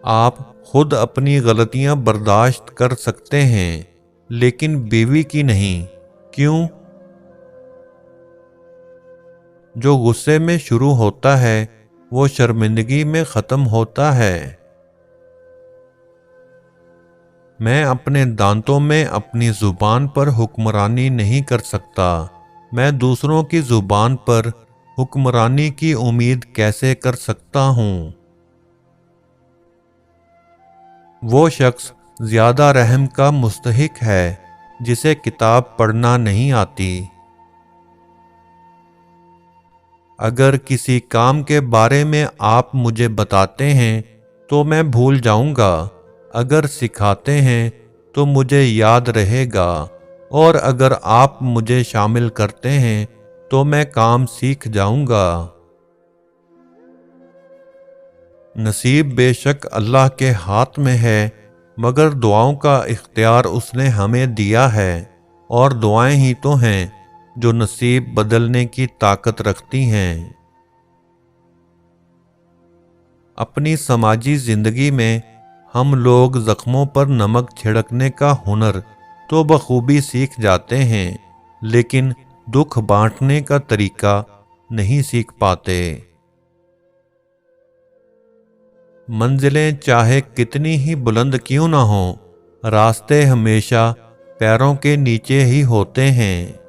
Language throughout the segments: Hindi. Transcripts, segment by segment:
आप खुद अपनी गलतियां बर्दाश्त कर सकते हैं, लेकिन बीवी की नहीं। क्यों? जो गुस्से में शुरू होता है वो शर्मिंदगी में ख़त्म होता है। मैं अपने दांतों में अपनी ज़ुबान पर हुक्मरानी नहीं कर सकता। मैं दूसरों की ज़ुबान पर हुक्मरानी की उम्मीद कैसे कर सकता हूँ? वो शख्स ज़्यादा रहम का मुस्तहिक है जिसे किताब पढ़ना नहीं आती। अगर किसी काम के बारे में आप मुझे बताते हैं तो मैं भूल जाऊंगा। अगर सिखाते हैं तो मुझे याद रहेगा, और अगर आप मुझे शामिल करते हैं तो मैं काम सीख जाऊंगा। नसीब बेशक अल्लाह के हाथ में है, मगर दुआओं का इख्तियार उसने हमें दिया है, और दुआएं ही तो हैं जो नसीब बदलने की ताकत रखती हैं। अपनी समाजी जिंदगी में हम लोग जख्मों पर नमक छिड़कने का हुनर तो बखूबी सीख जाते हैं, लेकिन दुख बांटने का तरीका नहीं सीख पाते। मंजिलें चाहे कितनी ही बुलंद क्यों ना हो, रास्ते हमेशा पैरों के नीचे ही होते हैं।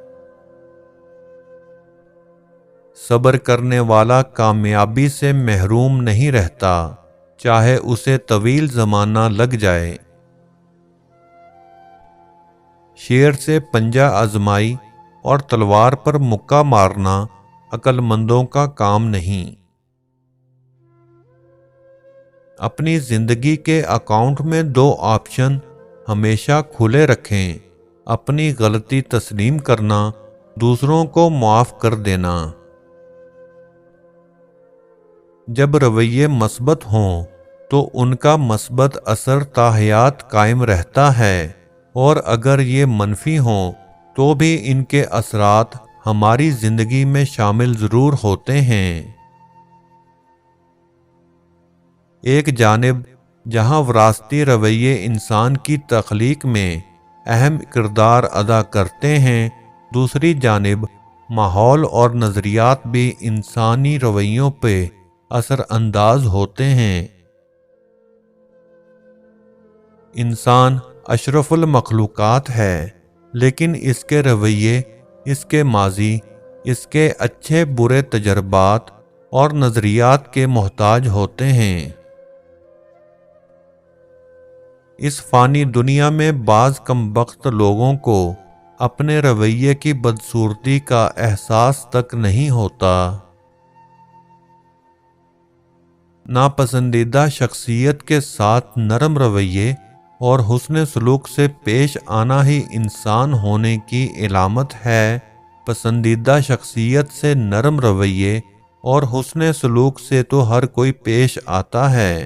सब्र करने वाला कामयाबी से महरूम नहीं रहता, चाहे उसे तवील जमाना लग जाए। शेर से पंजा आजमाई और तलवार पर मुक्का मारना अक्लमंदों का काम नहीं। अपनी जिंदगी के अकाउंट में 2 ऑप्शन हमेशा खुले रखें: अपनी गलती तस्लीम करना, दूसरों को माफ कर देना। जब रवैये मस्बत हों तो उनका मस्बत असर ताहयात कायम रहता है, और अगर ये मनफी हों तो भी इनके असरात हमारी जिंदगी में शामिल ज़रूर होते हैं। एक जानिब जहां विरासती रवैये इंसान की तख्लीक में अहम किरदार अदा करते हैं, दूसरी जानिब माहौल और नज़रियात भी इंसानी रवैयों पे असरअंदाज होते हैं। इंसान अशरफुल मखलूक़ात है, लेकिन इसके रवैये, इसके माजी, इसके अच्छे बुरे तजर्बात और नज़रियात के मोहताज होते हैं। इस फ़ानी दुनिया में बाज़ कमबख्त लोगों को अपने रवैये की बदसूरती का एहसास तक नहीं होता। नापसंदीदा शख्सियत के साथ नरम रवैये और हुस्न सलूक से पेश आना ही इंसान होने की इलामत है। पसंदीदा शख्सियत से नरम रवैये और हुस्न सलूक से तो हर कोई पेश आता है।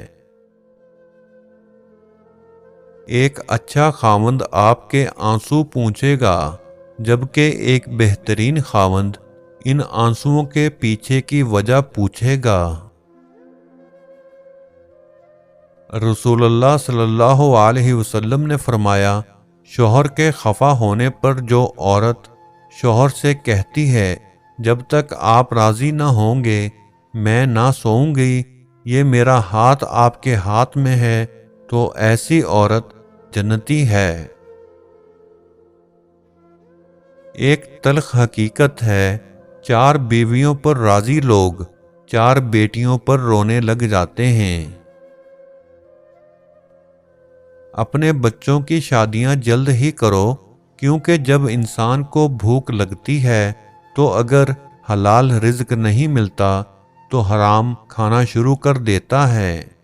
एक अच्छा खावंद आपके आंसू पूंछेगा, जबकि एक बेहतरीन खावंद इन आंसुओं के पीछे की वजह पूछेगा। रसूलुल्लाह सल्लल्लाहु अलैहि वसल्लम ने फरमाया, शौहर के खफा होने पर जो औरत शौहर से कहती है, जब तक आप राजी ना होंगे मैं ना सोऊंगी, ये मेरा हाथ आपके हाथ में है, तो ऐसी औरत जन्नती है। एक तल्ख हकीकत है, 4 बीवियों पर राजी लोग 4 बेटियों पर रोने लग जाते हैं। अपने बच्चों की शादियां जल्द ही करो, क्योंकि जब इंसान को भूख लगती है तो अगर हलाल रिज्क नहीं मिलता तो हराम खाना शुरू कर देता है।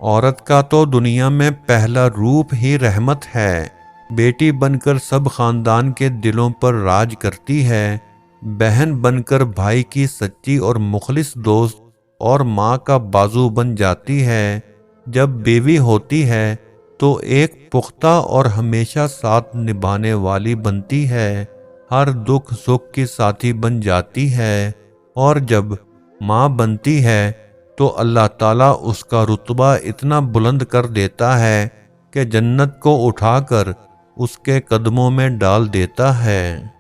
औरत का तो दुनिया में पहला रूप ही रहमत है। बेटी बनकर सब खानदान के दिलों पर राज करती है, बहन बनकर भाई की सच्ची और मुखलिस दोस्त और माँ का बाजू बन जाती है। जब बीवी होती है तो एक पुख्ता और हमेशा साथ निभाने वाली बनती है, हर दुख सुख की साथी बन जाती है, और जब माँ बनती है तो अल्लाह ताला उसका रुतबा इतना बुलंद कर देता है कि जन्नत को उठाकर उसके कदमों में डाल देता है।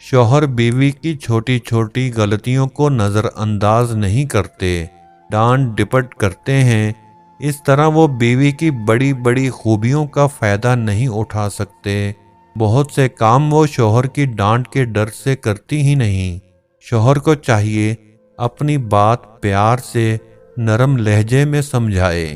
शौहर बीवी की छोटी छोटी गलतियों को नज़रअंदाज नहीं करते, डांट डिपट करते हैं। इस तरह वो बीवी की बड़ी बड़ी खूबियों का फ़ायदा नहीं उठा सकते। बहुत से काम वो शौहर की डांट के डर से करती ही नहीं। शौहर को चाहिए अपनी बात प्यार से नरम लहजे में समझाए।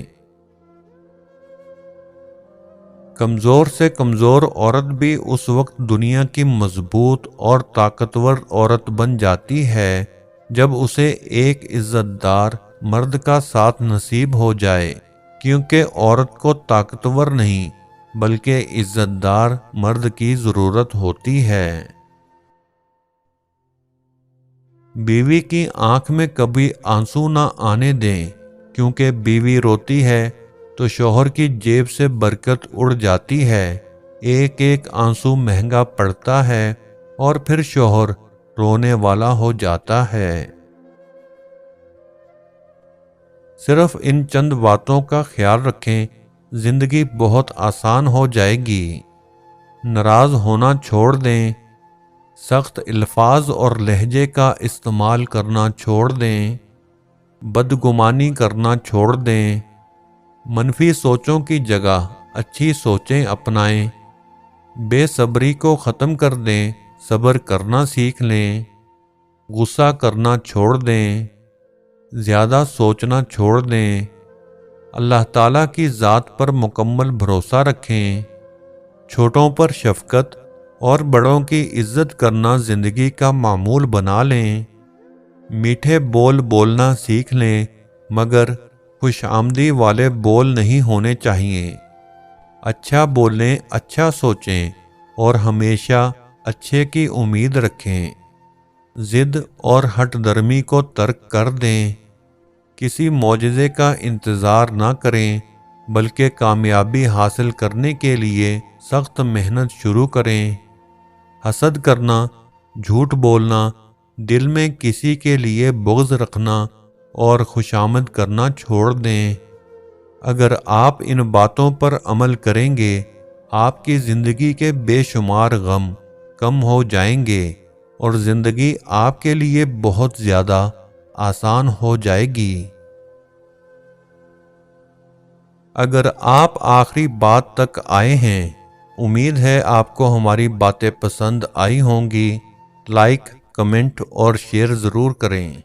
कमज़ोर से कमज़ोर औरत भी उस वक्त दुनिया की मजबूत और ताकतवर औरत बन जाती है जब उसे एक इज्जतदार मर्द का साथ नसीब हो जाए, क्योंकि औरत को ताकतवर नहीं बल्कि इज्जतदार मर्द की ज़रूरत होती है। बीवी की आंख में कभी आंसू ना आने दें, क्योंकि बीवी रोती है तो शौहर की जेब से बरकत उड़ जाती है। एक एक आंसू महंगा पड़ता है और फिर शौहर रोने वाला हो जाता है। सिर्फ इन चंद बातों का ख्याल रखें, जिंदगी बहुत आसान हो जाएगी। नाराज होना छोड़ दें, सख्त अल्फाज और लहजे का इस्तेमाल करना छोड़ दें, बदगुमानी करना छोड़ दें, मनफी सोचों की जगह अच्छी सोचें अपनाएं, बेसब्री को ख़त्म कर दें, सब्र करना सीख लें, गुस्सा करना छोड़ दें, ज़्यादा सोचना छोड़ दें, अल्लाह ताला की ज़ात पर मुकम्मल भरोसा रखें, छोटों पर शफ़क़त और बड़ों की इज़्ज़त करना ज़िंदगी का मामूल बना लें, मीठे बोल बोलना सीख लें, मगर खुशामदी वाले बोल नहीं होने चाहिए। अच्छा बोलें, अच्छा सोचें और हमेशा अच्छे की उम्मीद रखें। ज़िद और हठधर्मी को तर्क कर दें। किसी मौजज़े का इंतज़ार ना करें, बल्कि कामयाबी हासिल करने के लिए सख्त मेहनत शुरू करें। हसद करना, झूठ बोलना, दिल में किसी के लिए बुग़्ज़ रखना और खुशामद करना छोड़ दें। अगर आप इन बातों पर अमल करेंगे, आपकी ज़िंदगी के बेशुमार गम कम हो जाएंगे और ज़िंदगी आपके लिए बहुत ज़्यादा आसान हो जाएगी। अगर आप आखिरी बात तक आए हैं, उम्मीद है आपको हमारी बातें पसंद आई होंगी। लाइक, कमेंट और शेयर ज़रूर करें।